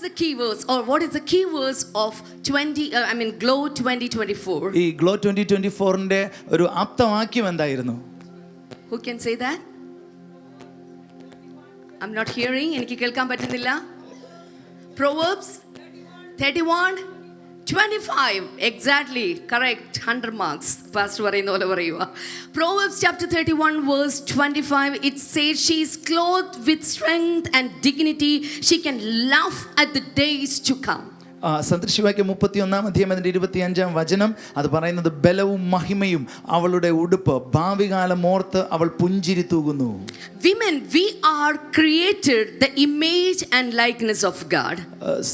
the key verse or what is the key verse of Glow 2024? ഈ glow 2024ന്റെ ഒരു ആപ്തവാക്യം എന്തായിരുന്നു? Who can say that? I'm not hearing. എനിക്ക് കേൾക്കാൻ പറ്റുന്നില്ല. Proverbs 31:25. Exactly. Correct. 100 marks. Pastor പറയുന്ന പോലെ പറയുക. Proverbs chapter 31 verse 25. It says she is clothed with strength and dignity. She can laugh at the days to come. സദൃശവാക്യം 31 അധ്യായം 25 വചനം അത് പറയുന്നത് ബലവും മഹിമയും അവളുടെ ഉടുപ്പ് ഭാവികാലം ഓർത്ത് അവൾ പുഞ്ചിരി തൂകുന്നു. Women, we are created the image and likeness of God.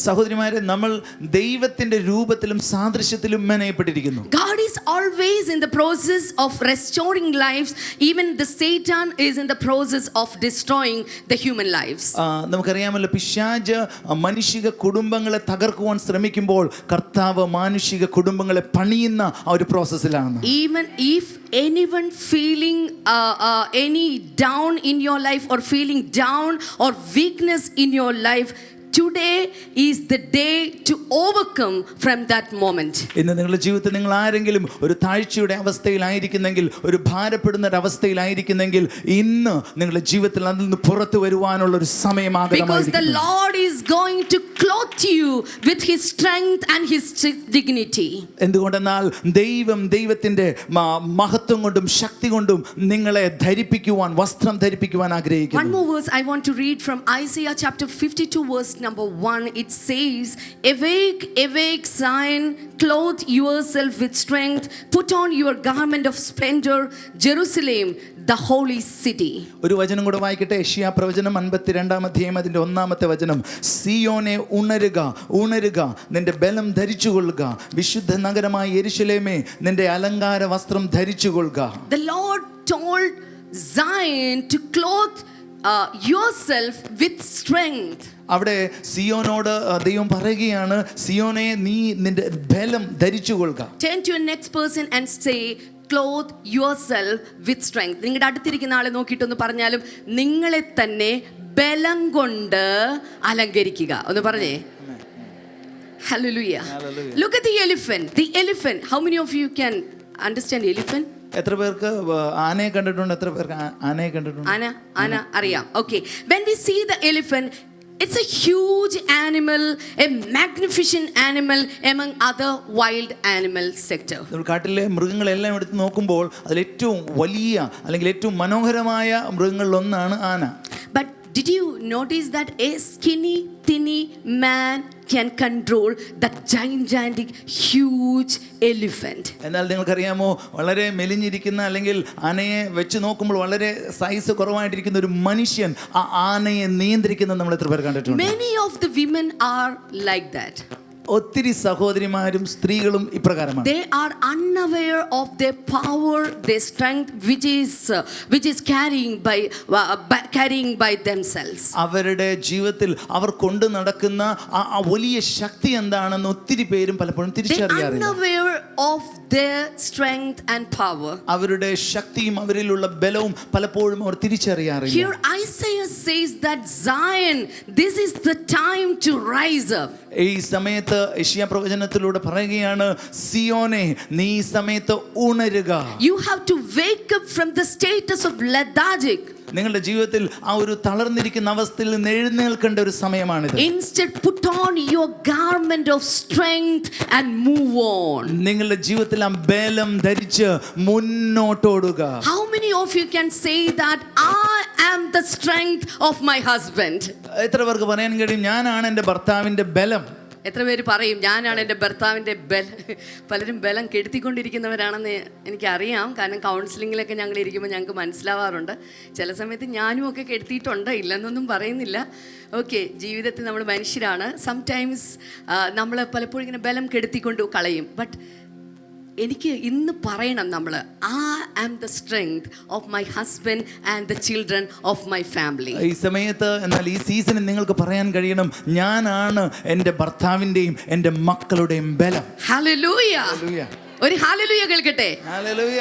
സഹോദരിമാരെ, നമ്മൾ ദൈവത്തിന്റെ രൂപത്തിലും സാദൃശ്യത്തിലും മെനയപ്പെട്ടിരിക്കുന്നു. God is always in the process of restoring lives. Even the Satan is in the process of destroying the human lives. നമുക്കറിയാമല്ലോ, പിശാച് മനുഷ്യ കുടുംബങ്ങളെ തകർക്കുവാൻ ശ്രമിക്കുമ്പോൾ കർത്താവ് മാനുഷിക കുടുംബങ്ങളെ പണിയുന്ന ആ ഒരു പ്രോസസ്സിലാണ്. Even if anyone feeling any down in your life or feeling down or weakness in your life, today is the day to overcome from that moment. ഇന്ന് നിങ്ങളുടെ ജീവിതത്തിൽ നിങ്ങൾ ആരെങ്കിലും ഒരു താഴ്ചയുടെ അവസ്ഥയിലായിരിക്കുന്നെങ്കിൽ, ഒരു ഭാരപ്പെടുന്ന ഒരു അവസ്ഥയിലായിരിക്കുന്നെങ്കിൽ, ഇന്ന് നിങ്ങളുടെ ജീവിതത്തിൽ അതിൽ നിന്ന് പുറത്തു വരുവാനുള്ള ഒരു സമയമാകുന്നു. Because the Lord is going to clothe you with his strength and his dignity. എന്തുകൊണ്ടെന്നാൽ ദൈവത്തിന്റെ മഹത്വം കൊണ്ടും ശക്തി കൊണ്ടും നിങ്ങളെ ധരിപ്പിക്കുവാൻ, വസ്ത്രം ധരിപ്പിക്കുവാൻ ആഗ്രഹിക്കുന്നു. One more verse I want to read from Isaiah chapter 52 verse number 1. It says, awake, awake Zion, clothe yourself with strength, put on your garment of splendor, Jerusalem, the holy city. ഒരു വചനം കൂടെ വായിക്കട്ടെ. യെശയ്യാ പ്രവചനം 52 അധ്യായം അതിന്റെ 1 വചനം. സിയോനെ ഉണരുക, ഉണരുക, നിന്റെ ബലം ധരിച്ചുകൊള്ളുക, വിശുദ്ധ നഗരമായ യെരൂശലേമേ നിന്റെ അലങ്കാര വസ്ത്രം ധരിച്ചുകൊള്ളുക. The Lord told Zion to clothe yourself with strength. അവിടെ സിയോനോട് ദൈവം പറയുകയാണ്, സിയോനെ നീ നിന്റെ ബലം ധരിച്ചുകൊള്ളുക. Turn to your next person and say, clothe yourself with strength. നിങ്ങളുടെ അടുത്തിരിക്കുന്ന ആളെ നോക്കിയിട്ടൊന്ന് പറഞ്ഞാലും, നിങ്ങളെ തന്നെ ബലം കൊണ്ട് അലങ്കരിക്കുക. ഒന്ന് പറഞ്ഞേ. Hallelujah. Look at the elephant. The elephant. How many of you can understand elephant? എത്ര പേർക്ക് ആനയെ കണ്ടിട്ടുണ്ട്? എത്ര പേർക്ക് ആനയെ കണ്ടിട്ടുണ്ട്? ആന അറിയാം. Okay. When we see the elephant, it's a huge animal, a magnificent animal among other wild animal sector. കാട്ടിലെ മൃഗങ്ങളെല്ലാം എടുത്ത് നോക്കുമ്പോൾ അതിൽ ഏറ്റവും വലിയ അല്ലെങ്കിൽ ഏറ്റവും മനോഹരമായ മൃഗങ്ങളിലൊന്നാണ് ആന. But did you notice that a skinny, thinny man can control that gigantic, huge elephant? എന്നാൽ നിങ്ങൾക്കറിയാമോ, വളരെ മെലിഞ്ഞിരിക്കുന്ന അല്ലെങ്കിൽ ആനയെ വെച്ച് നോക്കുമ്പോൾ വളരെ സൈസ് കുറവായിട്ടിരിക്കുന്ന ഒരു മനുഷ്യൻ ആ ആനയെ നിയന്ത്രിക്കുന്നത് നമ്മൾ എത്ര പേർ കണ്ടിട്ടുണ്ട്? Many of the women are like that. ഒത്തിരി സഹോദരിമാരും സ്ത്രീകളും ഇപ്രകാരമാണ്. They are unaware of their power, their strength, which is carrying by themselves. അവരുടെ ജീവിതത്തിൽ അവർ കൊണ്ടു നടക്കുന്ന ആ വലിയ ശക്തി എന്താണെന്ന് ഒത്തിരി പേരും പലപ്പോഴും തിരിച്ചറിയാറില്ല. Unaware of their strength and power. അവരുടെ ശക്തിയും അവരിലുള്ള ബലവും പലപ്പോഴും അവർ തിരിച്ചറിയാറില്ല. Here Isaiah says that Zion, this is the time to rise up. ഈ സമയത്ത് യെശയ്യാ പ്രവചനത്തിലൂടെ പറയുകയാണ്, സിയോനെ നീ ഈ സമയത്ത് ഉണരുക. You have to wake up from the status of lethargic. നിങ്ങളുടെ ജീവിതത്തിൽ ആ ഒരു തളർന്നിരിക്കുന്ന അവസ്ഥയിൽ നിന്ന് എഴുന്നേൽക്കേണ്ട ഒരു സമയമാണിത്. Instead, put on your garment of strength and move on. നിങ്ങളുടെ ജീവിതത്തിൽ ആ ബലം ധരിച്ച് മുന്നോട്ടോടുക. How many of you can say that I am the strength of my husband? എത്ര പേർക്ക് പറയാൻ കഴിയും, ഞാനാണ് എൻ്റെ ഭർത്താവിൻ്റെ ബലം? എത്ര പേര് പറയും, ഞാനാണ് എൻ്റെ ഭർത്താവിൻ്റെ ബലം? പലരും ബലം കെടുത്തിക്കൊണ്ടിരിക്കുന്നവരാണെന്ന് എനിക്കറിയാം. കാരണം കൗൺസിലിങ്ങിലൊക്കെ ഞങ്ങൾ ഇരിക്കുമ്പോൾ ഞങ്ങൾക്ക് മനസ്സിലാവാറുണ്ട്. ചില സമയത്ത് ഞാനും ഒക്കെ കെടുത്തിയിട്ടുണ്ട്, ഇല്ലെന്നൊന്നും പറയുന്നില്ല. ഓക്കെ, ജീവിതത്തിൽ നമ്മൾ മനുഷ്യരാണ്. സംടൈംസ് നമ്മൾ പലപ്പോഴും ഇങ്ങനെ ബലം കെടുത്തിക്കൊണ്ട് കളയും. ബട്ട് എനിക്ക് ഇന്ന് പറയണം, നമ്മൾ I am the strength of my husband and the children of my family. ഈ സമയത്ത് എന്നാൽ ഈ സീസണിൽ നിങ്ങൾക്ക് പറയാൻ കഴിയണം, ഞാനാണ് എൻ്റെ ഭർത്താവിൻ്റെയും എൻ്റെ മക്കളുടെയും ബലം. ഹല്ലേലൂയ. ഒരു ഹല്ലേലൂയ കേൾക്കട്ടെ. ഹല്ലേലൂയ.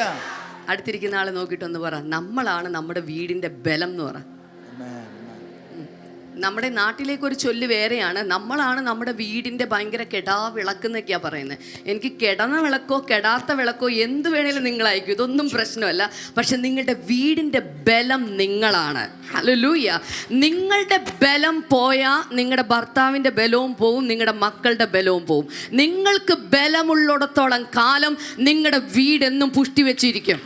അടുത്തിരിക്കുന്ന ആളെ നോക്കിയിട്ടൊന്ന് പറ, നമ്മളാണ് നമ്മുടെ വീടിൻ്റെ ബലം എന്ന് പറ. നമ്മുടെ നാട്ടിലേക്ക് ഒരു ചൊല്ല് വേറെയാണ്. നമ്മളാണ് നമ്മുടെ വീടിൻ്റെ ഭയങ്കര കെടാ വിളക്കെന്നൊക്കെയാണ് പറയുന്നത്. എനിക്ക് കെടന്ന വിളക്കോ കെടാത്ത വിളക്കോ എന്ത് വേണേലും നിങ്ങൾ അയക്കും, ഇതൊന്നും പ്രശ്നമല്ല. പക്ഷെ നിങ്ങളുടെ വീടിൻ്റെ ബലം നിങ്ങളാണ്. ഹല്ലേലൂയ. നിങ്ങളുടെ ബലം പോയാൽ നിങ്ങളുടെ ഭർത്താവിൻ്റെ ബലവും പോവും, നിങ്ങളുടെ മക്കളുടെ ബലവും പോവും. നിങ്ങൾക്ക് ബലമുള്ളിടത്തോളം കാലം നിങ്ങളുടെ വീടെന്നും പുഷ്ടി വെച്ചിരിക്കും.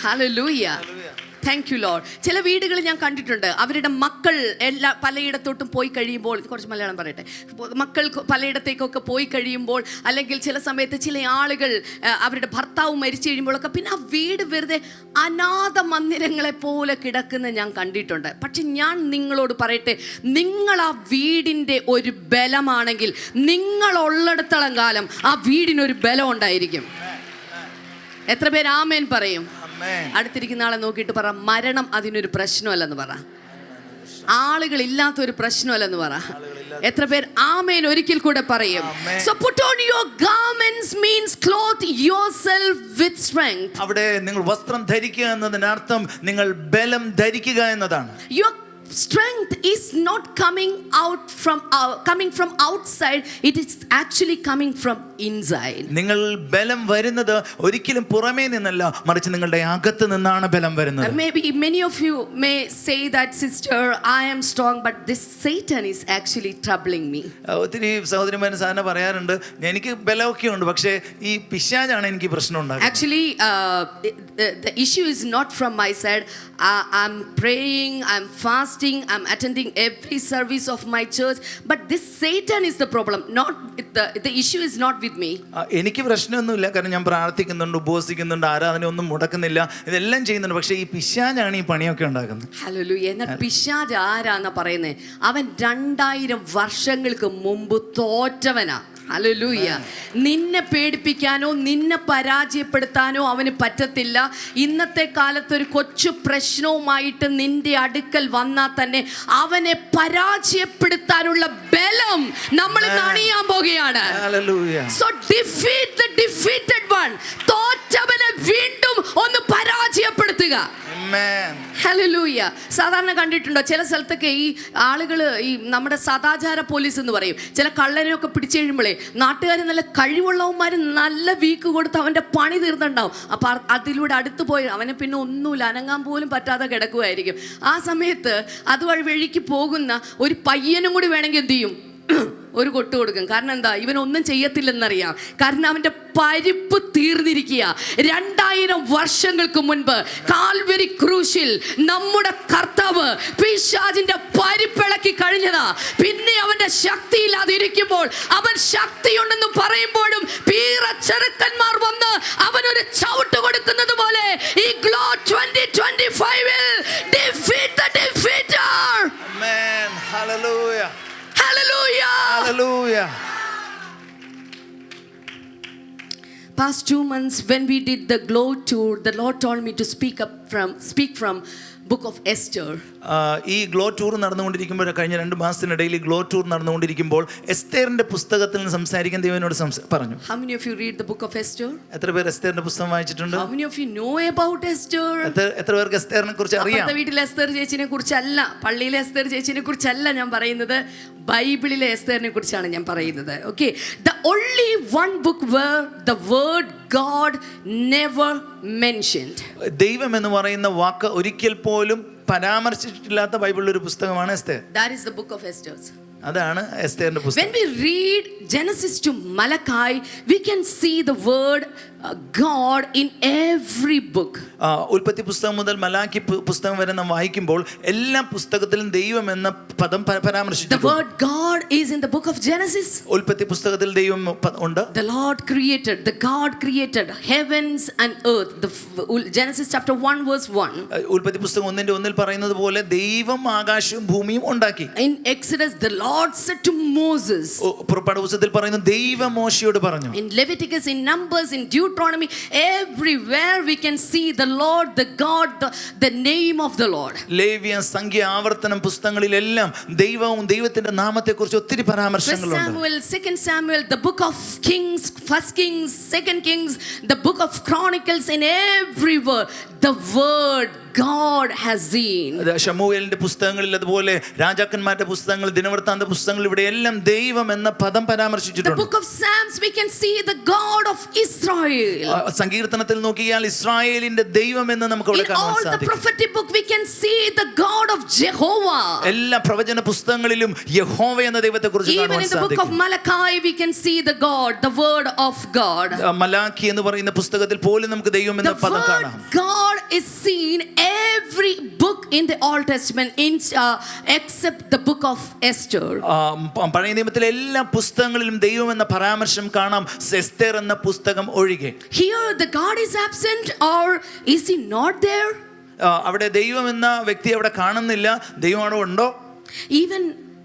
ഹല്ലേലൂയ. Thank you Lord. ചില വീടുകൾ ഞാൻ കണ്ടിട്ടുണ്ട്, അവരുടെ മക്കൾ പലയിടത്തോട്ടും പോയി കഴിയുമ്പോൾ, കുറച്ച് മലയാളം പറയട്ടെ, മക്കൾ പലയിടത്തേക്കൊക്കെ പോയി കഴിയുമ്പോൾ, അല്ലെങ്കിൽ ചില സമയത്ത് ചില ആളുകൾ അവരുടെ ഭർത്താവ് മരിച്ചു കഴിയുമ്പോഴൊക്കെ പിന്നെ ആ വീട് വെറുതെ അനാഥ മന്ദിരങ്ങളെ പോലെ കിടക്കുന്ന ഞാൻ കണ്ടിട്ടുണ്ട്. പക്ഷെ ഞാൻ നിങ്ങളോട് പറയട്ടെ, നിങ്ങൾ ആ വീടിൻ്റെ ഒരു ബലമാണെങ്കിൽ നിങ്ങളുള്ളിടത്തോളം കാലം ആ വീടിനൊരു ബലം ഉണ്ടായിരിക്കും. എത്ര പേര് ആമേൻ പറയും? അടുത്തിരിക്കുന്ന ആളെ നോക്കിയിട്ട് പറ, മരണം അതിനൊരു പ്രശ്നമല്ലെന്ന് പറ. ആളുകളില്ലാത്തൊരു പ്രശ്നമല്ലെന്ന് പറ. എത്ര പേർ ആമേൻ ഒരിക്കൽ കൂടെ പറയും? So put on your garments means clothe yourself with strength. അവിടെ നിങ്ങൾ വസ്ത്രം ധരിക്കുക എന്നതിനർത്ഥം നിങ്ങൾ ബലം ധരിക്കുക എന്നതാണ്. Your strength is not coming from outside, it is actually coming from inside. നിങ്ങൾ ബലം വരുന്നത് ഒരിക്കലും പുറമേ നിന്നല്ല, മറിച്ച് നിങ്ങളുടെ അകത്ത് നിന്നാണ് ബലം വരുന്നത്. Maybe many of you may say that, sister, I am strong, but this Satan is actually troubling me. ഒത്തിരി സഹോദരിമാരും സാധാരണ പറയാറുണ്ട്, എനിക്ക് ബലമൊക്കെ ഉണ്ട്, പക്ഷേ ഈ പിശാചാണ് എനിക്ക് പ്രശ്നം ഉണ്ടാക്കുന്നത്. Actually, the issue is not from my side. I'm praying, I'm fasting, I'm attending every service of my church, but this Satan is the problem. Not the issue is not with me. എനിക്ക് പ്രശ്നമൊന്നുമില്ല, കാരണം ഞാൻ പ്രാർത്ഥിക്കുന്നുണ്ട്, ഉപവസിക്കുന്നുണ്ട്, ആരാധന ഒന്നും മുടക്കുന്നില്ല, ഇതെല്ലാം ചെയ്യുന്നുണ്ട്. പക്ഷേ ഈ പിശാചാണ് ഈ പണിയൊക്കെ ഉണ്ടാക്കുന്നത്. ഹല്ലേലൂയ. എന്നാൽ പിശാച് ആരാന്നാ പറയുന്നത്? അവൻ 2000 വർഷങ്ങൾക്ക് മുമ്പ് തോറ്റവനാ. ഹല്ലേലൂയ. നിന്നെ പേടിപ്പിക്കാനോ നിന്നെ പരാജയപ്പെടുത്താനോ അവന് പറ്റത്തില്ല. ഇന്നത്തെ കാലത്ത് ഒരു കൊച്ചു പ്രശ്നവുമായിട്ട് നിന്റെ അടുക്കൽ വന്നാൽ തന്നെ അവനെ പരാജയപ്പെടുത്താനുള്ള ബലം നമ്മൾ അണിയാൻ പോകുകയാണ്. So defeat the defeated one. തോറ്റവനെ വീണ്ടും ഒന്ന് പരാജയപ്പെടുത്തുക. ഹല്ലേലൂയ. സാധാരണ കണ്ടിട്ടുണ്ടോ ചില സ്ഥലത്തൊക്കെ ഈ ആളുകൾ, ഈ നമ്മുടെ സദാചാര പോലീസ് എന്ന് പറയും, ചില കള്ളനെയൊക്കെ പിടിച്ചു കഴിയുമ്പോഴേ നാട്ടുകാർ നല്ല കഴിവുള്ളവന്മാർ നല്ല വീക്ക് കൊടുത്ത് അവൻ്റെ പണി തീർന്നുണ്ടാവും. അപ്പം അതിലൂടെ അടുത്ത് പോയി അവനെ പിന്നെ ഒന്നുമില്ല, അനങ്ങാൻ പോലും പറ്റാതെ കിടക്കുമായിരിക്കും. ആ സമയത്ത് അതുവഴി വഴിക്ക് പോകുന്ന ഒരു പയ്യനും കൂടി വേണമെങ്കിൽ എന്ത് ചെയ്യും? ഒരു കൊട്ട് കൊടുക്കും. കാരണം എന്താ? ഇവനൊന്നും ചെയ്യത്തില്ലെന്നറിയാം. കാരണം അവൻ്റെ പരിപ്പ് തീർന്നിരിക്കുക. 2000 വർഷങ്ങൾക്ക് മുൻപ് കാൽവരി ക്രൂശിൽ നമ്മുടെ കർത്താവ് പിശാചിന്റെ പരിപ്പിളക്കി കഴിഞ്ഞതാ. പിന്നെ അവന്റെ ശക്തിയില്ലാതെ ഇരിക്കുമ്പോൾ അവൻ ശക്തിയുണ്ടെന്ന് പറയുമ്പോഴും പീറച്ചെറുക്കന്മാർ വന്ന് അവനൊരു ചവിട്ട് കൊടുക്കുന്നത് പോലെ ഈ glow 2025 will defeat the defeater. Amen. Hallelujah. Hallelujah. Hallelujah. Past 2 months when we did the Glow tour, the Lord told me to speak from book of Esther. ഈ ഗ്ലോ ടൂർ നടന്നുകൊണ്ടിരിക്കുമ്പോൾ, കഴിഞ്ഞ 2 മാസത്തിനിടയിൽ ഗ്ലോ ടൂർ നടന്നുകൊണ്ടിരിക്കുമ്പോൾ എസ്തേറിന്റെ പുസ്തകത്തിൽ നിന്ന് സംസാരിക്കാൻ ദൈവനോട് പറഞ്ഞു. How many of you read the book of Esther? എത്ര പേർ എസ്തേറിന്റെ പുസ്തകം വായിച്ചിട്ടുണ്ട്? How many of you know about Esther? എത്ര പേർക്ക് എസ്തേറിനെ കുറിച്ച് അറിയാം? നമ്മുടെ വീട്ടിലെ എസ്തർ ചേച്ചിനെ കുറിച്ചല്ല, പള്ളിയിലെ എസ്തർ ചേച്ചിനെ കുറിച്ചല്ല ഞാൻ പറയുന്നത്, ബൈബിളിലെ എസ്തേറിനെ കുറിച്ചാണ് ഞാൻ പറയുന്നത്. Okay, the only one book where the word God never mentioned. ദൈവം എന്ന് പറയുന്ന വാക്ക് ഒരിക്കൽ പോലും പരാമർശിച്ചിട്ടില്ലാത്ത ബൈബിളിലെ ഒരു പുസ്തകമാണ് Esther. That is the book of Esther. അതാണ് എസ്തേറിന്റെ പുസ്തകം. When we read Genesis to Malachi, we can see the word God in every book. ഉൽപ്പത്തി പുസ്തകം മുതൽ മലാക്കി പുസ്തകം വരെ നാം വായിക്കുമ്പോൾ എല്ലാ പുസ്തകത്തിലും ദൈവം എന്ന പദം പരാമർശിച്ചിട്ടുണ്ട്. The word God is in the book of Genesis. ഉൽപ്പത്തി പുസ്തകത്തിൽ ദൈവം ഉണ്ട്. The Lord created, the God created heavens and earth. The Genesis chapter 1 verse 1. ഉൽപ്പത്തി പുസ്തകം 1:1 പറയുന്നത് പോലെ ദൈവം ആകാശവും ഭൂമിയും ഉണ്ടാക്കി. In Exodus the Lord said to Moses. പുറപ്പാട് പുസ്തകത്തിൽ പറയുന്നു ദൈവം മോശയോട് പറഞ്ഞു. In Leviticus, in Numbers, in Deuteronomy, everywhere we can see the Lord, the God, the name of the Lord. ലേവ്യ, സംഖ്യ, ആവർത്തനം പുസ്തകങ്ങളിലെല്ലാം ദൈവവും ദൈവത്തിന്റെ നാമത്തെക്കുറിച്ച് ഒത്തിരി പരാമർശങ്ങളുണ്ട്. Samuel, 2 Samuel, the book of Kings, 1 Kings, 2 Kings, the book of Chronicles, in every word the word God has seen. ശമൂവേലിന്റെ പുസ്തകങ്ങളിൽ അതുപോലെ രാജാക്കന്മാരുടെ പുസ്തകങ്ങൾ, ദിനവൃത്താന്ത പുസ്തകങ്ങൾ, ഇവിടെ എല്ലാം ദൈവം എന്ന പദം The പരാമർശിച്ചിട്ടുണ്ട്. book of Psalms we can see the God of Israel. സങ്കീർത്തനത്തിൽ നോക്കിയാൽ ഇസ്രായേലിന്റെ ദൈവം എന്ന് നമുക്ക് അവിടെ In കാണാൻ all the സാധിക്കും. prophetic book we can see the God of Jehovah. എല്ലാ പ്രവചന പുസ്തകങ്ങളിലും യഹോവ എന്ന ദൈവത്തെ കുറിച്ച് Even കാണാൻ in the book of സാധിക്കും. Malachi we can see the God, the word of God. Malachi എന്ന് പറയുന്ന പുസ്തകത്തിൽ പോലും നമുക്ക് ദൈവം എന്ന The പദം word കാണാം. God is seen every book in the Old Testament except the book of Esther. പഴയ നിയമത്തിലെ എല്ലാ പുസ്തകങ്ങളിലും ദൈവം എന്ന പരാമർശം കാണാം, എസ്തേർ എന്ന പുസ്തകം ഒഴികെ. Here the God is absent, or is he not there? അവിടെ ദൈവം എന്ന വ്യക്തി അവിടെ കാണുന്നില്ല. ദൈവം അവിടെ ഉണ്ടോ? Even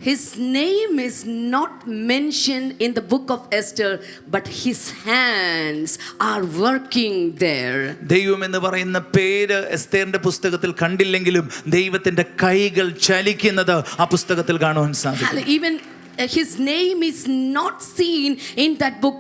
his name is not mentioned in the book of Esther, but his hands are working there. ദൈവം എന്ന് പറയുന്ന പേര് എസ്തേറിന്റെ പുസ്തകത്തിൽ കണ്ടില്ലെങ്കിലും ദൈവത്തിന്റെ കൈകൾ ചലിക്കുന്നത് ആ പുസ്തകത്തിൽ കാണുവാൻ സാധിക്കും. Even his name is not seen in that book,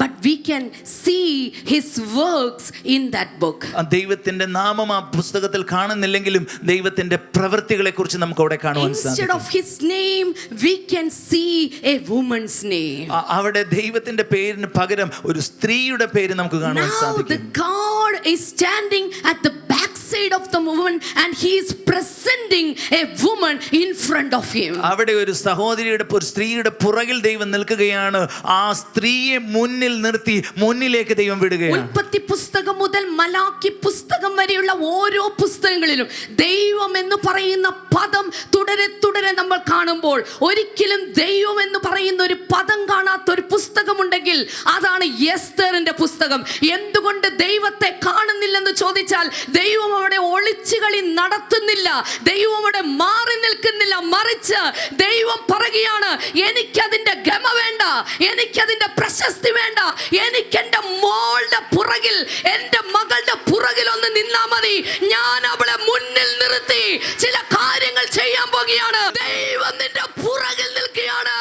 but we can see his works in that book. ദൈവത്തിന്റെ നാമം ആ പുസ്തകത്തിൽ കാണുന്നില്ലെങ്കിലും ദൈവത്തിന്റെ പ്രവൃത്തികളെ കുറിച്ച് നമുക്ക് അവിടെ കാണുവാൻ Instead സാധിക്കും. of his name we can see a woman's name. അവിടെ ദൈവത്തിന്റെ പേരിന് പകരം ഒരു സ്ത്രീയുടെ പേര് നമുക്ക് കാണുവാൻ Now the സാധിക്കും. God is standing at the backside of the woman and he is presenting a woman in front of him. അവിടെ ഒരു സഹോദരിയുടെ, ഒരു സ്ത്രീയുടെ പുറകിൽ ദൈവം നിൽക്കുകയാണ്. ആ സ്ത്രീയെ മുന്നിൽ നിർത്തി മുന്നിലേക്ക് ദൈവം വിടുകയാണ്. ഉൽപ്പത്തി പുസ്തകം മുതൽ മലാക്കി പുസ്തകം വരെയുള്ള ഓരോ പുസ്തകങ്ങളിലും ദൈവം എന്ന് പറയുന്ന പദം തുടരെ തുടരെ നമ്മൾ കാണുമ്പോൾ ഒരിക്കലും ദൈവം എന്ന് പറയുന്ന ഒരു പദം കാണാത്ത ഒരു പുസ്തകമുണ്ടെങ്കിൽ അതാണ് എസ്തേറിന്റെ പുസ്തകം. എന്തുകൊണ്ട് ദൈവത്തെ കാണുന്നില്ലെന്ന് ചോദിച്ചാൽ ദൈവം അവിടെ ഒളിച്ചുകളി നടത്തുന്നില്ല, ദൈവം അവിടെ മാറി നിൽക്കുന്നില്ല. മറിച്ച് ദൈവം പറയുകയാണ്, എനിക്കതിന്റെ ഗമ വേണ്ട, എനിക്കതിന്റെ പ്രശസ്തി വേണ്ട, എനിക്ക് എന്റെ മോളുടെ പുറകിൽ, എന്റെ മകളുടെ പുറകിൽ ഒന്ന് നിന്നാ മതി. ഞാൻ അവളെ മുന്നിൽ നിർത്തി ചില കാര്യങ്ങൾ ചെയ്യാൻ പോകുകയാണ്. ദൈവം നിന്റെ പുറകിൽ നിൽക്കുകയാണ്.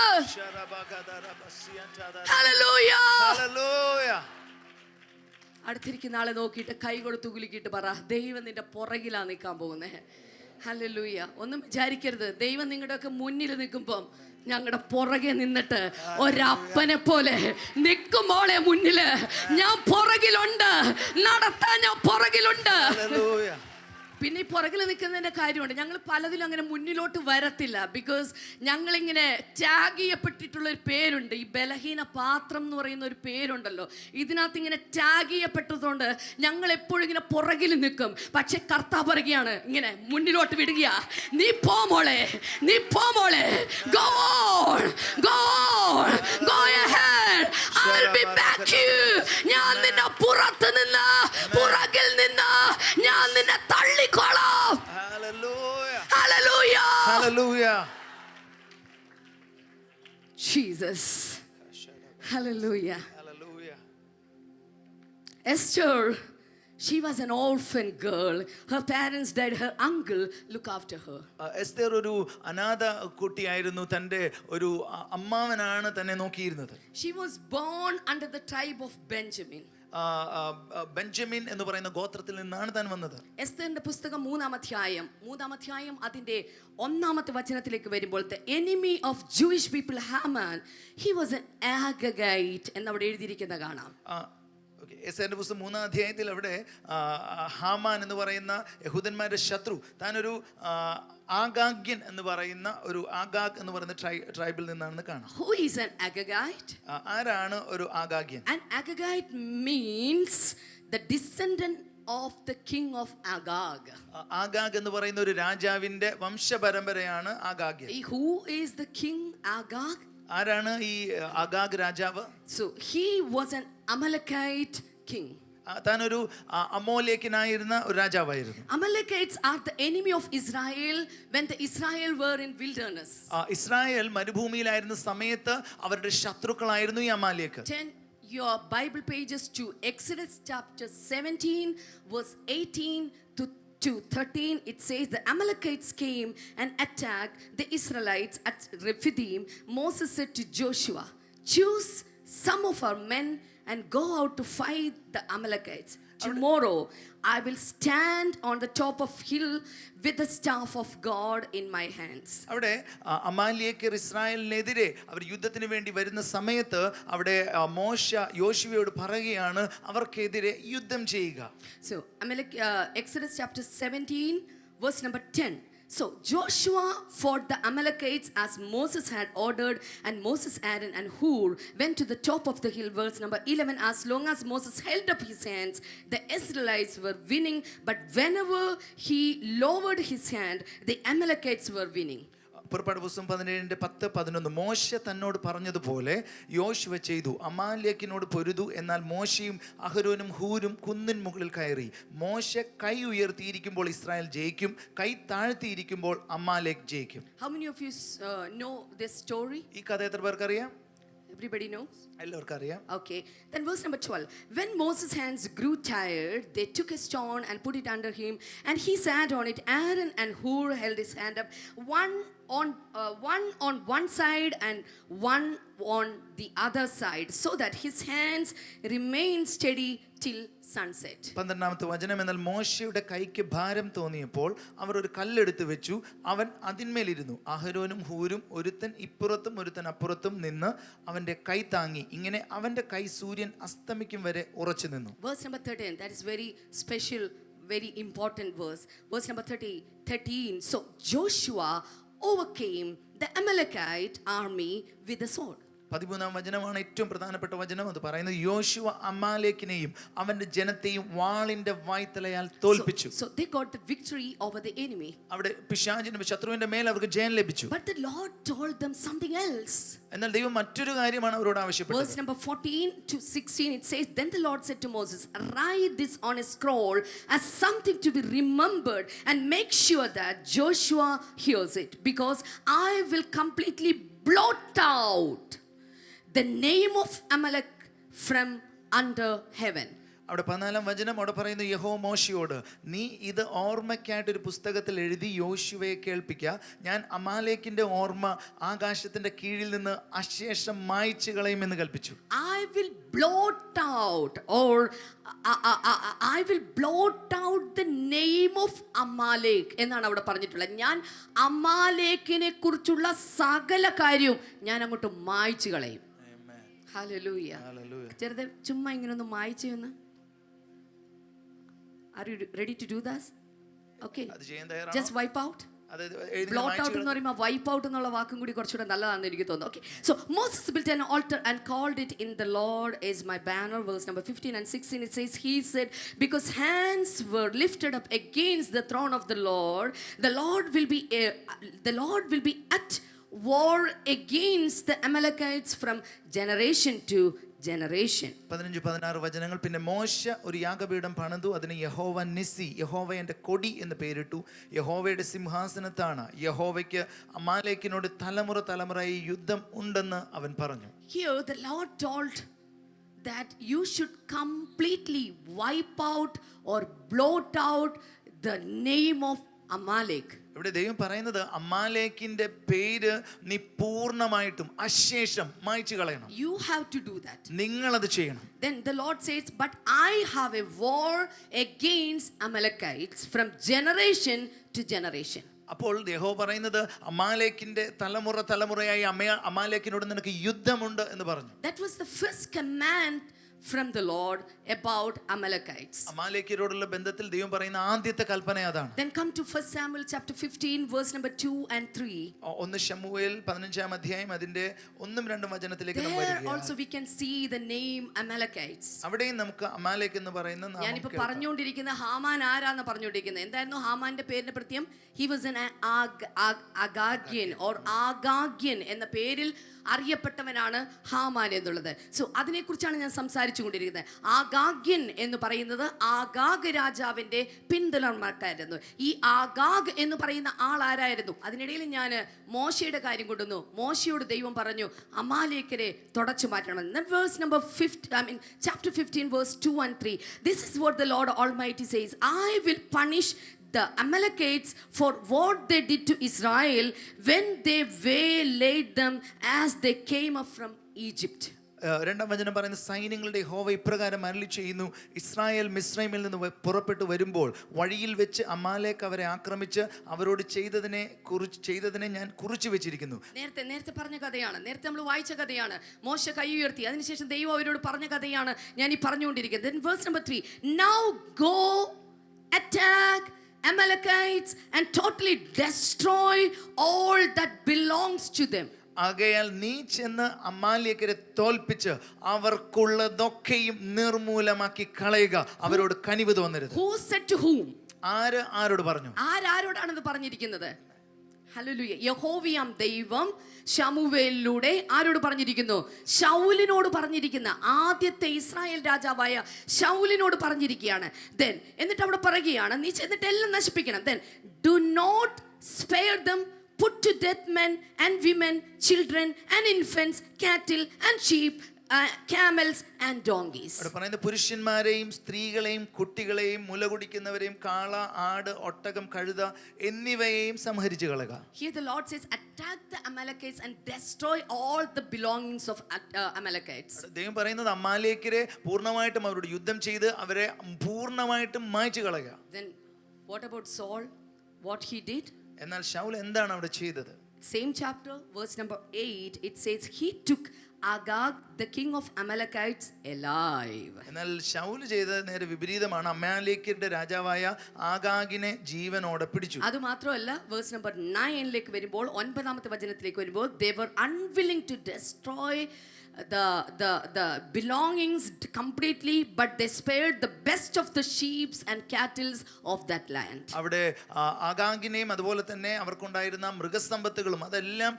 ഹല്ലേലൂയ. അടുത്തിരിക്കുന്ന ആളെ നോക്കിയിട്ട് കൈ കൊടുത്ത് കുലുക്കിയിട്ട് പറ, ദൈവം നിന്റെ പുറകിലാ നിൽക്കാൻ പോകുന്നേ. ഹല്ലേലൂയ. ഒന്നും വിചാരിക്കരുത്, ദൈവം നിങ്ങളുടെയൊക്കെ മുന്നിൽ നിൽക്കുമ്പം ഞങ്ങളുടെ പുറകെ നിന്നിട്ട് ഒരപ്പനെ പോലെ നിൽക്കുമ്പോളെ മുന്നില് ഞാൻ പുറകിലുണ്ട്, നടത്താൻ ഞാൻ പുറകിലുണ്ട്. പിന്നെ ഈ പുറകിൽ നിൽക്കുന്നതിൻ്റെ കാര്യമുണ്ട്. ഞങ്ങൾ പലതിലും അങ്ങനെ മുന്നിലോട്ട് വരത്തില്ല. ബിക്കോസ് ഞങ്ങളിങ്ങനെ ടാഗ് ചെയ്യപ്പെട്ടിട്ടുള്ള ഒരു പേരുണ്ട്, ഈ ബലഹീന പാത്രം എന്ന് പറയുന്ന ഒരു പേരുണ്ടല്ലോ. ഇതിനകത്ത് ഇങ്ങനെ ടാഗ് ചെയ്യപ്പെട്ടതുകൊണ്ട് ഞങ്ങൾ എപ്പോഴും ഇങ്ങനെ പുറകിൽ നിൽക്കും. പക്ഷെ കർത്താവ് പറയുകയാണ്, ഇങ്ങനെ മുന്നിലോട്ട് വിടുക, നീ പോ മോളെ, നീ പോ മോളെ, go on, go on, go ahead, I'll be back you. ഞാൻ നിന്നെ പുറത്ത് നിന്ന്, പുറകിൽ നിന്ന് ഞാൻ നിന്നെ തള്ളിക്കൊള്ളാം. Hallelujah. Hallelujah. Jesus. Hallelujah. Hallelujah. Esther, she was an orphan girl. Her parents died. Her uncle looked after her. Esther ഒരു അനാഥ കുട്ടിയായിരുന്നു. തൻ്റെ ഒരു അമ്മാവനാണ് തന്നെ നോക്കിയിരുന്നത്. She was born under the tribe of Benjamin. Benjamin എന്ന് പറയുന്ന ഗോത്രത്തിൽ നിന്നാണ് താൻ വന്നത്. എസ്തേറിന്റെ പുസ്തകം 3-ാം അധ്യായം അതിന്റെ 1-ാമത്തെ വചനത്തിലേക്ക് വരുമ്പോൾ, the enemy of Jewish people Haman, he was an Agagite എന്നവിടെ എഴുതിയിരിക്കുന്ന കാണാം. എസ്തേറിന്റെ പുസ്തകം 3-ാം അധ്യായത്തിൽ അവിടെ ഹാമാൻ എന്ന് പറയുന്ന യഹൂദന്മാരുടെ ശത്രു, താനൊരു ആഗാഗ്യൻ എന്ന് പറയുന്ന ഒരു ആഗാഗ് എന്ന് പറയുന്ന ട്രൈബിൽ നിന്നാണെന്ന് കാണാം. Who is an Agagite? ആരാണ് ഒരു ആഗാഗ്യൻ? An Agagite means the descendant of the king of Agag. ആഗാഗ് എന്ന് പറയുന്ന ഒരു രാജാവിന്റെ വംശപരമ്പരയാണ് ആഗാഗ്യൻ. Who is the king Agag? ആരാണ് ഈ ആഗാഗ് രാജാവ്? So he was an Amalekite king. താനൊരു അമോലേക്കനായിരുന്ന ഒരു രാജാവായിരുന്നു. Amalekites are the enemy of Israel when the Israel were in wilderness. Israel മരുഭൂമിയിലായിരുന്ന സമയത്ത് അവരുടെ ശത്രുക്കളായിരുന്നു ഈ Amalek. Turn your Bible pages to Exodus chapter 17 verse 18 to 13. It says the Amalekites came and attacked the Israelites at Rephidim. Moses said to Joshua, choose some of our men and go out to fight the Amalekites. tomorrow I will stand on the top of hill with the staff of God in my hands. അവിടെ അമാലേക്യർ ഇസ്രായേലിനെതിരെ അവർ യുദ്ധത്തിന് വേണ്ടി വരുന്ന സമയത്ത് അവിടെ മോശ യോശുവയോട് പറയുകയാണ് അവർക്കെതിരെ യുദ്ധം ചെയ്യുക. So Exodus chapter 17 verse number 10. So Joshua fought the Amalekites as Moses had ordered, and Moses, Aaron and Hur went to the top of the hill. Verse number 11. As long as Moses held up his hands, the Israelites were winning, but whenever he lowered his hand, the Amalekites were winning. പുറപ്പാട് പുസ്തകം 17:10-11 മോശ തന്നോട് പറഞ്ഞതുപോലെ യോശുവ ചെയ്തു. അമാലേക്കിനോട് പൊരുതു. എന്നാൽ മോശയും അഹരോനും ഹൂരും കുന്നിൻ മുകളിൽ കയറി. മോശ കൈ ഉയർത്തിയിരിക്കുമ്പോൾ ഇസ്രായേൽ ജയിക്കും, കൈ താഴ്ത്തിയിരിക്കുമ്പോൾ അമാലേക്ക് ജയിക്കും. How many of you know this story? ഈ കഥ എത്ര പേർക്കറിയാം? Everybody knows? എല്ലാവർക്കും അറിയാം. Okay. Then verse number 12. When Moses' hands grew tired, they took a stone and put it under him, and he sat on it. Aaron and Hur held his hand up, one on one side and one on the other side, so that his hands remained steady till sunset. 12ാമത്തെ വചനം. എന്നാൽ മോശയുടെ കൈക്ക് ഭാരം തോന്നിയപ്പോൾ അവർ ഒരു കല്ലെടുത്ത് വെച്ചു, അവൻ അതിന്മേലിരുന്നു. അഹരോനും ഹൂരും ഒരുത്തൻ ഇപ്പുറത്തും ഒരുത്തൻ അപ്പുറത്തും നിന്ന് അവന്റെ കൈ താങ്ങി. ഇങ്ങനെ അവന്റെ കൈ സൂര്യൻ അസ്തമിക്കും വരെ ഉറച്ചു നിന്നു. Verse number 13. That is very special, very important verse. Verse number 13. So Joshua overcame the Amalekite army with the sword. 13ാം വചനമാണ് ഏറ്റവും പ്രധാനപ്പെട്ട വചനം. അത് പറയുന്നത് യോശുവ അമാലേക്കിനെയും അവന്റെ ജനത്തെയും വാളിന്റെ വായ്ത്തലയാൽ തോൽപ്പിച്ചു. So they got the victory over the enemy. അവിടെ പിശാചിന്റെ ശത്രുവിന്റെ മേൽ അവർക്ക് ജയം ലഭിച്ചു. But the Lord told them something else. എന്നാൽ ദൈവം മറ്റൊരു കാര്യമാണ് അവരോട് ആവശ്യപ്പെട്ടത്. Verse number 14-16 it says, Then the Lord said to Moses, Write this on a scroll as something to be remembered, and make sure that Joshua hears it, because I will completely blot out the name of Amalek from under heaven. അവിടെ 14ാം വചനം അവിടെ പറയുന്നു, യഹോവ മോശയോട്, നീ ഇത് ഓർമ്മയ്ക്കായിട്ട് ഒരു പുസ്തകത്തിൽ എഴുതി യോശുവയെ കേൾപ്പിക്കുക. ഞാൻ അമാലേക്കിന്റെ ഓർമ്മ ആകാശത്തിന്റെ കീഴിൽ നിന്ന് അശേഷം മായ്ച്ചു കളയുമെന്ന് കൽപ്പിച്ചു. I will blot out, or I will blot out the name of Amalek എന്നാണ് അവിടെ പറഞ്ഞിട്ടുള്ളത്. ഞാൻ അമാലേക്കിനെ കുറിച്ചുള്ള സകല കാര്യവും ഞാൻ അങ്ങോട്ട് മായ്ച്ചു കളയും. Hallelujah. ചെറുതെ ചുമ്മാ ഇങ്ങനെ ഒന്ന് മായ്ച്ചു എന്ന്. Are you ready to do this? Okay. Just wipe out. Blot out എന്ന് പറയുമ്പോൾ wipe out എന്നുള്ള വാക്കും കൂടി കുറച്ചുകൂടെ നല്ലതാണെന്ന് എനിക്ക് തോന്നുന്നു. Okay. So Moses built an altar and called it in the Lord is my banner. Verse number 15 and 16 it says, He said, because hands were lifted up against the throne of the Lord will be at war against the Amalekites from generation to generation. 15-16 വചനങ്ങൾ. പിന്നെ മോശ ഒരു യാഗപീഠം പണിതു, അതിന് യഹോവ നിസി, യഹോവ എൻ്റെ കൊടി എന്ന് പേരിട്ടു. യഹോവയുടെ സിംഹാസനത്താണ്. യഹോവയ്ക്ക് അമാലേക്കിനോട് തലമുറയായി യുദ്ധം ഉണ്ടെന്ന് അവൻ പറഞ്ഞു. Here the Lord told that you should completely wipe out or blot out the name of Amalek. ഇവിടെ ദൈവം പറയുന്നത് അമാലേക്കിന്റെ പേര് നീ പൂർണ്ണമായിട്ടും അശേഷം മായ്ച്ചു കളയണം. You have to do that. നിങ്ങൾ അത് ചെയ്യണം. Then the Lord says, but I have a war against Amalekites from generation to generation. അപ്പോൾ യഹോവ പറയുന്നത് അമാലേക്കിന്റെ തലമുറയായി അമാലേക്കിനോട് നിനക്ക് യുദ്ധമുണ്ട് എന്ന് പറഞ്ഞു. That was the first command from the Lord about Amalekites. അമാലേക്കിനോടുള്ള ബന്ധത്തിൽ ദൈവം പറയുന്ന ആദ്യത്തെ കൽപ്പന അതാണ്. Then come to 1 Samuel chapter 15 verse number 2 and 3. 1 ശമൂവേൽ 15-ാം അധ്യായം അതിന്റെ 1-2 വചനത്തിലേക്ക് നാം There വരികയാണ്. also we can see the name Amalekites. അവിടെയും നമുക്ക് അമാലേക്ക് എന്ന് പറയുന്ന നാമം ഞാൻ ഇപ്പോൾ പറഞ്ഞുകൊണ്ടിരിക്കുന്ന ഹാമാൻ ആരാന്ന് പറഞ്ഞുകൊണ്ടിരിക്കുന്നത്. എന്തായിരുന്നു ഹാമാന്റെ പേരിന്റെ പ്രത്യം? He was an Agagian or Agagian എന്ന പേരിൽ അറിയപ്പെട്ടവനാണ് ഹാമാൻ എന്നുള്ളത്. സോ അതിനെക്കുറിച്ചാണ് ഞാൻ സംസാരിച്ചു കൊണ്ടിരിക്കുന്നത്. ആഗാഗ്യൻ എന്ന് പറയുന്നത് ആഗാഗ് രാജാവിൻ്റെ പിന്തുടർമാർക്കായിരുന്നു. ഈ ആഗാഗ് എന്ന് പറയുന്ന ആൾ ആരായിരുന്നു? അതിനിടയിൽ ഞാൻ മോശയുടെ കാര്യം കൊണ്ടുവന്നു. മോശയോട് ദൈവം പറഞ്ഞു അമാലേക്കരെ തുടച്ചു മാറ്റണം. Verse number 15, chapter 15 verse 2 and 3. This is what the Lord Almighty says, I will punish the Amalekites for what they did to Israel when they waylaid them as they came up from Egypt. രണ്ടാം വചനം പറയുന്ന സൈന്യങ്ങളുടെ യഹോവ ഇപ്രകാരം അരുളി ചെയ്യുന്നു, Israel മിസ്രൈമിൽ നിന്ന് പുറപ്പെട്ടു വരുമ്പോൾ വഴിയിൽ വെച്ച് അമാലേക്ക് അവരെ ആക്രമിച്ച് അവരോട് ചെയ്തതിനെ ഞാൻ കുറിച്ചു വെച്ചിരിക്കുന്നു. നേരത്തെ പറഞ്ഞ കഥയാണ്, നേരത്തെ നമ്മൾ വായിച്ച കഥയാണ്. മോശ കൈ ഉയർത്തി, അതിനുശേഷം ദൈവം അവരോട് പറഞ്ഞ കഥയാണ് ഞാൻ ഈ പറഞ്ഞുകൊണ്ടിരിക്കുന്നത്. Then verse number 3, now go attack Amalekites and totally destroy all that belongs to them. ആകയാൽ നീ ചെന്ന് അമാലേക്കരെ തോൽപ്പിച്ച് അവർക്കുള്ളതൊക്കെയും നിർമൂലമാക്കി കളയുക, അവരോട് കനിവ് തോന്നരുത്. Who said to whom? ആരോട് പറഞ്ഞു? ആരോടാണെന്ന് പറഞ്ഞിരിക്കുന്നത്? ഹല്ലേലൂയ. യഹോവയാം ദൈവം ശമൂവേലിലൂടെ ആരോട് പറഞ്ഞിരിക്കുന്നു? ശൗലിനോട് പറഞ്ഞിരിക്കുന്ന, ആദ്യത്തെ ഇസ്രായേൽ രാജാവായ ശൗലിനോട് പറഞ്ഞിരിക്കുകയാണ്. Then എന്നിട്ട് അവിടെ പറയുകയാണ്, നീ ചെന്നിട്ട് എല്ലാം നശിപ്പിക്കണം. Then do not spare them, put to death men and women, children and infants, cattle and sheep, camels and donkeys. അവിടെ പറയുന്ന പുരുഷന്മാരെയും സ്ത്രീകളെയും കുട്ടികളെയും മുല കുടിക്കുന്നവരെയും കാള, ആട്, ഒട്ടകം, കഴുത എന്നിവയെയും സംഹരിച്ചു കളയുക. Here the Lord says, attack the Amalekites and destroy all the belongings of Amalekites. ദൈവം പറയുന്നത് അമാലേക്കരെ പൂർണ്ണമായിട്ടും അവരോട് യുദ്ധം ചെയ്ത് അവരെ പൂർണ്ണമായിട്ടും മായ്ച്ചു കളയുക. Then what about Saul? What he did? എന്നാൽ ശൗൽ എന്താണ് അവിടെ ചെയ്തത്? Same chapter, verse number 8, it says he took Agag, the king of Amalekites, alive. എന്നാൽ ശൗൽ ചെയ്തത് നേരെ വിപരീതമാണ്. അമാലേക്യരുടെ രാജാവായ ആഗാഗിനെ ജീവനോടെ പിടിച്ചു. അത് മാത്രമല്ല, വേഴ്സ് നമ്പർ 9 വരുമ്പോൾ, 9 വചനത്തിലേക്ക് വരുമ്പോൾ, they were unwilling to destroy the belongings completely, but they spared the best of the sheep and cattle of that land. അവിടെ ആഗാഗിനെയും അതുപോലെ തന്നെ അവർക്കുണ്ടായിരുന്ന മൃഗസമ്പത്തുകളും അതെല്ലാം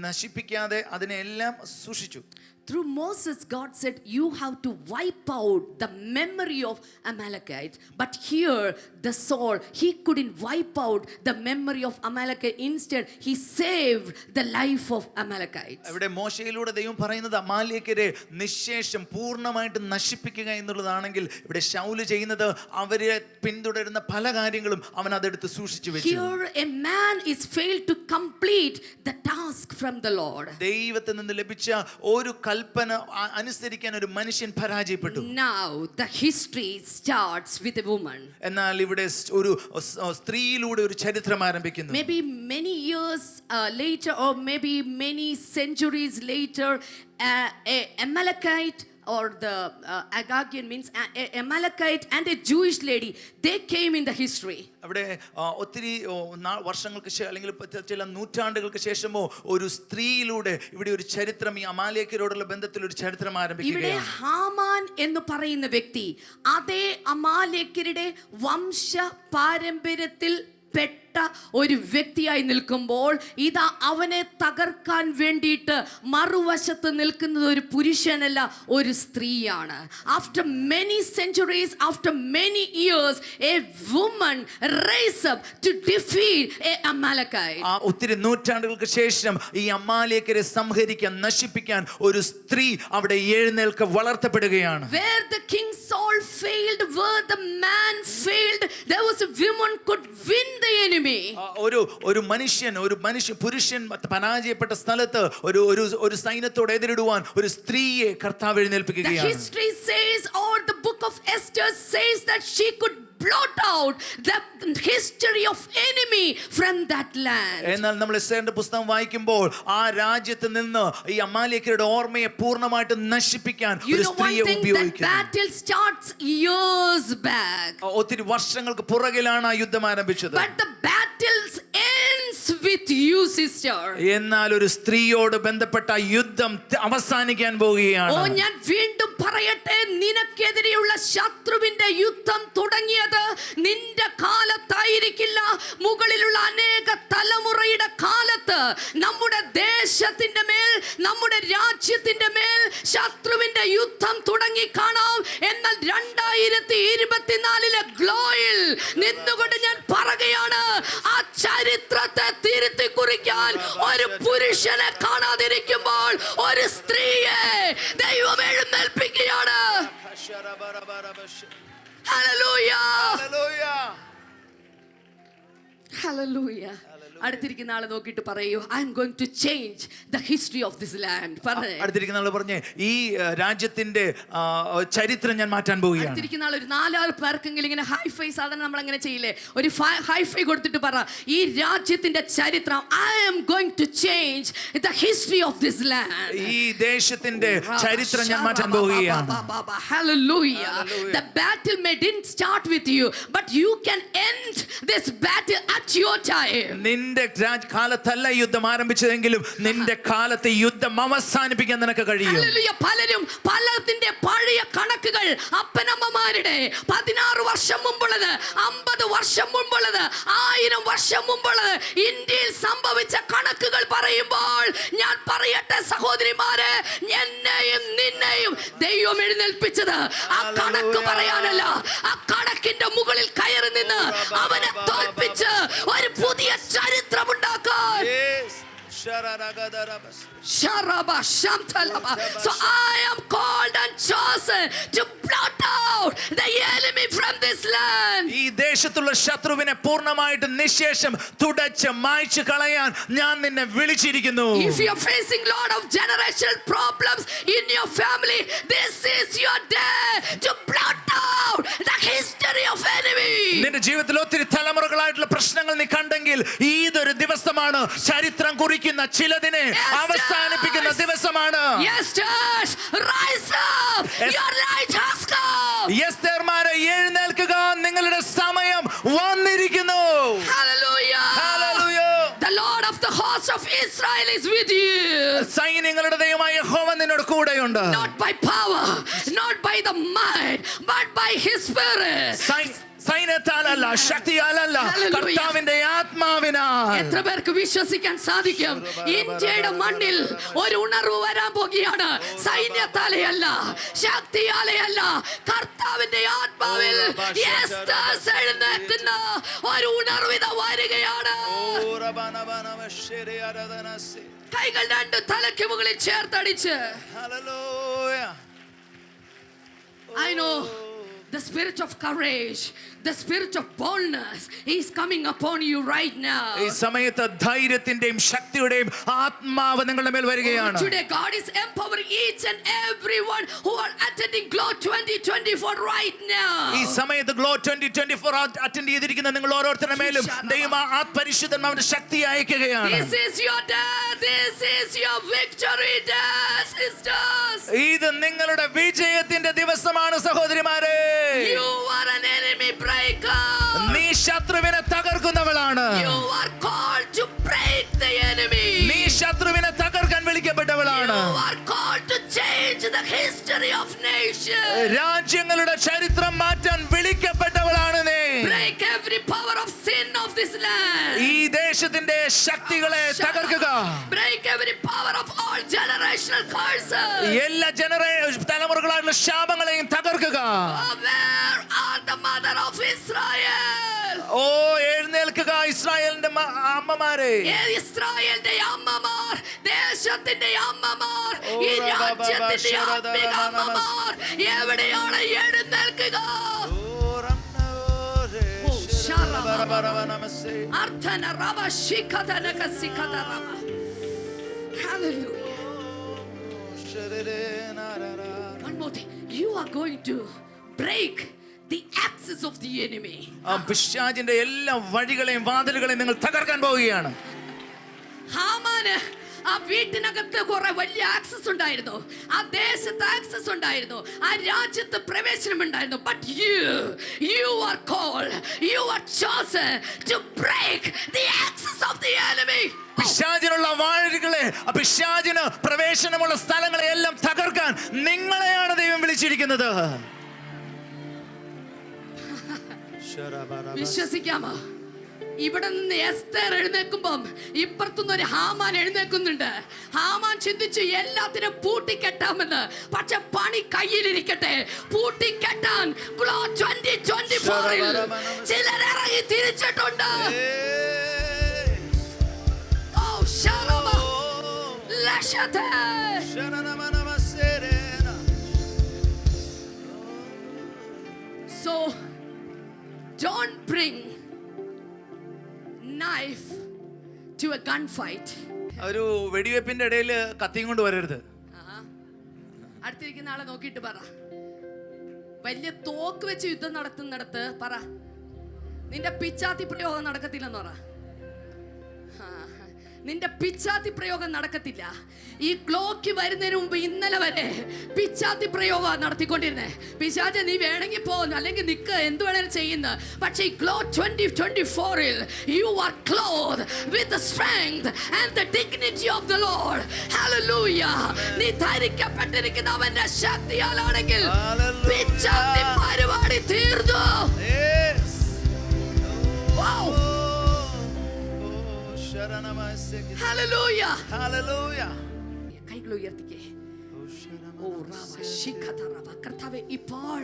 നശിപ്പിക്കാതെ അതിനെല്ലാം സൂക്ഷിച്ചു. Through Moses, God said, you have to wipe out the memory of Amalekite. But here, the Saul, he couldn't wipe out the memory of Amalekite. Instead, he saved the life of Amalekites. അവിടെ മോശയിലൂടെ ദൈവം പറയുന്നത് അമാലേക്യരെ നിശേഷം പൂർണ്ണമായിട്ട് നശിപ്പിക്കുക എന്നുള്ളതാണെങ്കിൽ, ഇവിടെ ശൗല് ചെയ്യുന്നത് അവരെ പിന്തുടരുന്ന പല കാര്യങ്ങളും അവൻ അതെടുത്ത് സൂക്ഷിച്ചു വെച്ചു. Here, a man is failed to complete the task from the Lord. ദൈവത്തിൽ നിന്ന് ലഭിച്ച ഒരു കൽപ്പന അനുസരിക്കാൻ ഒരു മനുഷ്യൻ പരാജയപ്പെട്ടു. Now the history starts with a woman. എന്നാൽ ഇവിടെ ഒരു സ്ത്രീയിലൂടെ ഒരു ചരിത്രം ആരംഭിക്കുന്നു. Maybe many years later, or maybe many centuries later, a Amalekite or the Agagian means Amalekite and a Jewish lady, they came in the history. അവിടെ ഒത്തിരി വർഷങ്ങൾക്ക് അല്ലെങ്കിൽ ചില നൂറ്റാണ്ടുകൾക്ക് ശേഷമോ ഒരു സ്ത്രീയിലൂടെ ഇവിടെ ഒരു ചരിത്രം, ഈ അമാലേക്യരോടുള്ള ബന്ധത്തിൽ ഒരു ചരിത്രം ആരംഭിക്കുകയാണ്. ഇവിടെ ഹാമാൻ എന്ന് പറയുന്ന വ്യക്തി അതേ അമാലേക്യരുടെ വംശ പാരമ്പര്യത്തിൽ പെട്ട ഒരു വ്യക്തിയായി നിൽക്കുമ്പോൾ, ഇതാ അവനെ തകർക്കാൻ വേണ്ടിയിട്ട് മറുവശത്ത് നിൽക്കുന്നത് ഒരു പുരുഷനല്ല, ഒരു സ്ത്രീയാണ്. After many centuries, after many years, a woman rise up to defeat a Amalekite. ഒത്തിരി നൂറ്റാണ്ടുകൾക്ക് ശേഷം ഈ അമാലേക്യരെ സംഹരിക്കാൻ, നശിപ്പിക്കാൻ ഒരു സ്ത്രീ അവിടെ എഴുന്നേൽക്ക വളർത്തപ്പെടുകയാണ്. Where the king Saul failed, where the man failed, there was a woman could win the enemy. ഒരു പുരുഷൻ പരാജയപ്പെട്ട സ്ഥലത്ത് ഒരു സൈന്യത്തോട് എതിരിടുവാൻ ഒരു സ്ത്രീയെ കർത്താവ് എഴുന്നേൽപ്പിക്കുകയാണ്. The history says, or the book of Esther says, that she could blot out the history of enemy from that land. എന്നാൽ നമ്മൾ എസ്തേറിന്റെ പുസ്തകം വായിക്കുമ്പോൾ ആ രാജ്യത്ത് നിന്ന് ഈ അമാലേക്യരുടെ ഓർമ്മയെ പൂർണ്ണമായിട്ട് നശിപ്പിക്കാൻ ഒരു സ്ത്രീയെ ഉപയോഗിക്കുന്നു. Battle starts years back. ഒത്തിരി വർഷങ്ങൾക്ക് പുറകിലാണ് ആ യുദ്ധം ആരംഭിച്ചത്. But the battles ends with you, sister. എന്നാൽ ഒരു സ്ത്രീയോട് ബന്ധപ്പെട്ട യുദ്ധം അവസാനിക്കാൻ പോവുകയാണ്. ഓ, ഞാൻ വീണ്ടും പറയട്ടെ, നിനക്കെതിരെയുള്ള ശത്രുവിന്റെ യുദ്ധം തുടങ്ങിയത് നിന്റെ കാലത്തായിരിക്കില്ല, മുകളിലുള്ള അനേക തലമുറയുടെ കാലത്ത്. നമ്മുടെ ദേശത്തിന്റെ മേൽ, നമ്മുടെ രാജ്യത്തിന്റെ മേൽ ശത്രുവിന്റെ യുദ്ധം തുടങ്ങി കാണാം. എന്നാൽ 2024 ഗ്ലോയിൽ നിന്നുകൊണ്ട് ഞാൻ പറയുകയാണ്, ആ ചരിത്രത്തെ തിരുത്തി കുറിക്കാൻ ഒരു പുരുഷനെ കാണാതിരിക്കുമ്പോൾ ഒരു സ്ത്രീയെ ദൈവം എഴുന്നേൽപ്പിക്കുകയാണ്. Hallelujah. Hallelujah. Hallelujah. അടുത്തിരിക്കുന്ന ആളെ നോക്കിയിട്ട് പറയൂ, I'm going to change the history of this land. പറഞ്ഞേ. അടുത്തിരിക്കുന്ന ആൾ പറഞ്ഞേ, ഈ രാജ്യത്തിന്റെ ചരിത്രം ഞാൻ മാറ്റാൻ പോവുകയാണ്. അടുത്തിരിക്കുന്ന ആൾ ഒരു 4-6 പേർക്കെങ്കിലും ഇങ്ങനെ ഹൈഫൈ, സാധാരണ നമ്മൾ അങ്ങനെ ചെയ്യില്ലേ, ഒരു ഹൈഫൈ കൊടുത്തിട്ട് പറ, ഈ രാജ്യത്തിന്റെ ചരിത്രം, I'm going to change the history of this land. ഈ ദേശത്തിന്റെ ചരിത്രം ഞാൻ മാറ്റാൻ പോവുകയാണ്. Hallelujah. The battle didn't start with you, but you can end this battle at your time. നിന്റെ കാലത്തല്ല യുദ്ധം ആരംഭിച്ചതെങ്കിലും നിന്റെ കാലത്തെ യുദ്ധം അവസാനിപ്പിക്കാൻ നിനക്ക് കഴിയും. Hallelujah. പലതിന്റെ പഴയ കണക്കുകൾ, അപ്പനമ്മമാരുടെ 16 വർഷം മുമ്പുള്ളത്, 50 വർഷം മുമ്പുള്ളത്, 1000 വർഷം മുമ്പുള്ളത്, ഇന്ത്യയിൽ സംഭവിച്ച കണക്കുകൾ പറയുമ്പോൾ ഞാൻ പറയട്ടെ സഹോദരിമാരെ, എന്നെയും നിന്നെയും ദൈവം എഴുന്നേൽപ്പിച്ചത് ആ കണക്ക് പറയാനല്ല, ആ കണക്കിന്റെ മുകളിൽ കയറി നിന്ന് അവനെ തോൽപ്പിച്ച് ഒരു പുതിയ ചരിത്രം ഉണ്ടാക്കാൻ. So I am called and chosen to blot out the enemy from this land. ഈ ദേശത്തുള്ള ശത്രുവിനെ പൂർണ്ണമായിട്ട് നിശേഷം തുടച്ച് മായ്ച്ചു കളയാൻ ഞാൻ നിന്നെ വിളിച്ചിരിക്കുന്നു. If you are facing lot of generational problems in your family, this is your day to blot out the history of enemy. നിന്റെ ജീവിതത്തിൽ ഒത്തിരി തലമുറകളായിട്ടുള്ള പ്രശ്നങ്ങൾ നീ കണ്ടെങ്കിൽ ഇതൊരു ദിവസമാണ് ചരിത്രം കുറിക്കുന്ന, ചിലതിനെ അവസാനിപ്പിക്കുന്ന ദിവസമാണ്. Yes, church, rise up. Your light has come. എസ്തേർമാരെ, എഴുന്നേൽക്കുക, നിങ്ങളുടെ സമയം വന്നിരിക്കുന്നു. Hallelujah. Hallelujah. The Lord of the host of Israel is with you. സൈന്യങ്ങളുടെ ദൈവമായ യഹോവ നിന്നോട് കൂടെയുണ്ട്. Not by power, not by the might, but by his spirit. സൈന്യത്താലല്ല, ശക്തിയാലല്ല, കർത്താവിന്റെ ആത്മാവിനാൽ. എത്ര പേർക്ക് വിശ്വസിക്കാൻ സാധിക്കും? ഇന്ത്യയുടെ മണ്ണിൽ ഒരു ഉണർവ് വരാൻ പോകുകയാണ്. സൈന്യത്താലെയല്ല, ശക്തിയാലെയല്ല, കർത്താവിന്റെ ആത്മാവിൽ എഴുന്നേൽക്കുന്ന ഒരു ഉണർവിത വരികയാണ്. കൈകൾ 2 തലയ്ക്ക് മുകളിൽ ചേർത്തടിച്ച്. I know the spirit of courage, the spirit of boldness is coming upon you right now. ഈ സമയത്ത് ധൈര്യത്തിന്റെയും ശക്തിയുടെയും ആത്മാവ് നിങ്ങളുടെ മേൽ വരികയാണ്. Today God is empowering each and everyone who are attending Glow 2024 right now. ഈ സമയത്ത് Glow 2024 അറ്റൻഡ് ചെയ്തിരിക്കുന്ന നിങ്ങൾ ഓരോരുത്തരുടെ മേലും ദൈവം പരിശുദ്ധാത്മാവിന്റെ ശക്തി അയക്കുകയാണ്. This is your day, this is your victory day, sisters. ഇത് നിങ്ങളുടെ വിജയത്തിന്റെ ദിവസമാണ് സഹോദരിമാരെ. You are an enemy breaker. നീ ശത്രുവിനെ തകർക്കുന്നവളാണ്. You are called to break the enemy. നീ ശത്രുവിനെ തകർക്കാൻ വിളിക്കപ്പെട്ടവളാണ്. You are called to change the history of nations. രാജ്യങ്ങളുടെ ചരിത്രം മാറ്റാൻ വിളിക്കപ്പെട്ടവളാണ് നീ. Break every power of sin of this land. ഈ ദേശത്തിന്റെ ശക്തികളെ തകർക്കുക. Break every power of all generational curses. എല്ലാ തലമുറകളായിട്ടുള്ള ശാപങ്ങളെയും തകർക്കുക. Where are the mother of Israel? ഓ, എഴുന്നേൽക്കുക ഇസ്രായേലിന്റെ അമ്മമാരെ. ഇസ്രായേലിന്റെ അമ്മമാർ, ദേശത്തിന്റെ അമ്മമാർ, ഈ രാജ്യത്തിന്റെ ആത്മിക അമ്മമാർ എവിടെയാണ്? എഴുന്നേൽക്കുക. Hallelujah. One more thing. You are going to break the axis of the enemy. പിശാചിന്റെ എല്ലാ വഴികളെയും വാതിലുകളെയും നിങ്ങൾ തകർക്കാൻ പോവുകയാണ്. ഹാമാന് ആ വീട്ടിനകത്ത് കുറെ വലിയ ആക്സസ് ഉണ്ടായിരുന്നു, ആ ദേശത്ത് ആക്സസ് ഉണ്ടായിരുന്നു, ആ രാജ്യത്ത് പ്രവേശനം ഉണ്ടായിരുന്നു. But you are called, you are chosen to break the axis of the enemy. പിശാചിനുള്ള വാതിലുകളെ, പിശാചിന് പ്രവേശനമുള്ള സ്ഥലങ്ങളെ എല്ലാം തകർക്കാൻ നിങ്ങളെയാണ് ദൈവം വിളിച്ചിരിക്കുന്നത്. വിശ്വസിക്കാമോ? ഇവിടെ നിന്ന് എസ്തേർ എഴുന്നേൽക്കുമ്പം ഇപ്പുറത്തുനിന്ന് ഒരു ഹാമാൻ എഴുന്നേൽക്കുന്നുണ്ട്. ഹാമാൻ ചിന്തിച്ചു എല്ലാത്തിനും പൂട്ടിക്കെട്ടാമെന്ന്. പക്ഷെ പണി കയ്യിലിരിക്കട്ടെ. പൂട്ടിക്കെട്ടാൻ Glow 2024 ചിലർ ഇറങ്ങി തിരിച്ചിട്ടുണ്ട്. ഓ ശരമ ലക്ഷത്തെ. So don't bring knife to a gunfight. ഒരു വെടിവെപ്പിന്റെ ഇടയിൽ കത്തിയും കൊണ്ട് വരരുത്. അടുത്തിരിക്കുന്ന ആളെ നോക്കിയിട്ട് പറ, വലിയ തോക്ക് വെച്ച് യുദ്ധം നടത്തുന്നിടത്ത് പറ, നിന്റെ പിച്ചാത്തി പ്രയോഗം നടക്കത്തില്ലെന്ന് പറ. നിന്റെ പിച്ചാത്തി പ്രയോഗം നടക്കത്തില്ല. ഈ ക്ലോക്ക് വരുന്നതിന് മുമ്പ് ഇന്നലെ വരെ പിച്ചാത്തി പ്രയോഗം നടത്തിക്കൊണ്ടിരുന്നേ. പിശാചേ, നീ വേണമെങ്കിൽ പോകുന്നു, അല്ലെങ്കിൽ നിൽക്ക്, എന്ത് വേണേലും ചെയ്യുന്നു. പക്ഷേ ഈ ക്ലോ 2024-ൽ you are clothed with the strength and the dignity of the Lord. Hallelujah. നീ ധരിക്കപ്പെട്ടിരിക്കുന്ന അവന്റെ ശക്തിയാലാണെങ്കിൽ പിച്ചാത്തി പരിപാടി തീർന്നു. Wow. Hallelujah. Hallelujah. കൈകൾ ഉയർത്തിക്കേ. ഓ റവ ശിഖത റവ. കർത്താവേ, ഇപ്പോൾ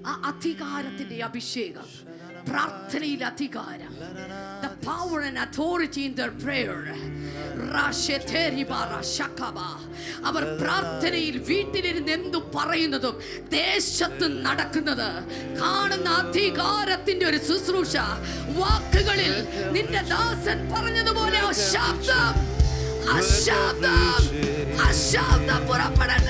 ആ അധികാരത്തിന്റെ അഭിഷേകം, പ്രാർത്ഥനയിൽ അധികാരം, the power and authority in their prayer. അവർ പ്രാർത്ഥനയിൽ വീട്ടിലിരുന്ന് എന്തു പറയുന്നതും ദേശത്ത് നടക്കുന്നത് കാണുന്ന അധികാരത്തിന്റെ ഒരു ശുശ്രൂഷ. വാക്കുകളിൽ നിന്റെ ദാസൻ പറഞ്ഞതുപോലെ അശബ്ദം പുറപ്പെടണം.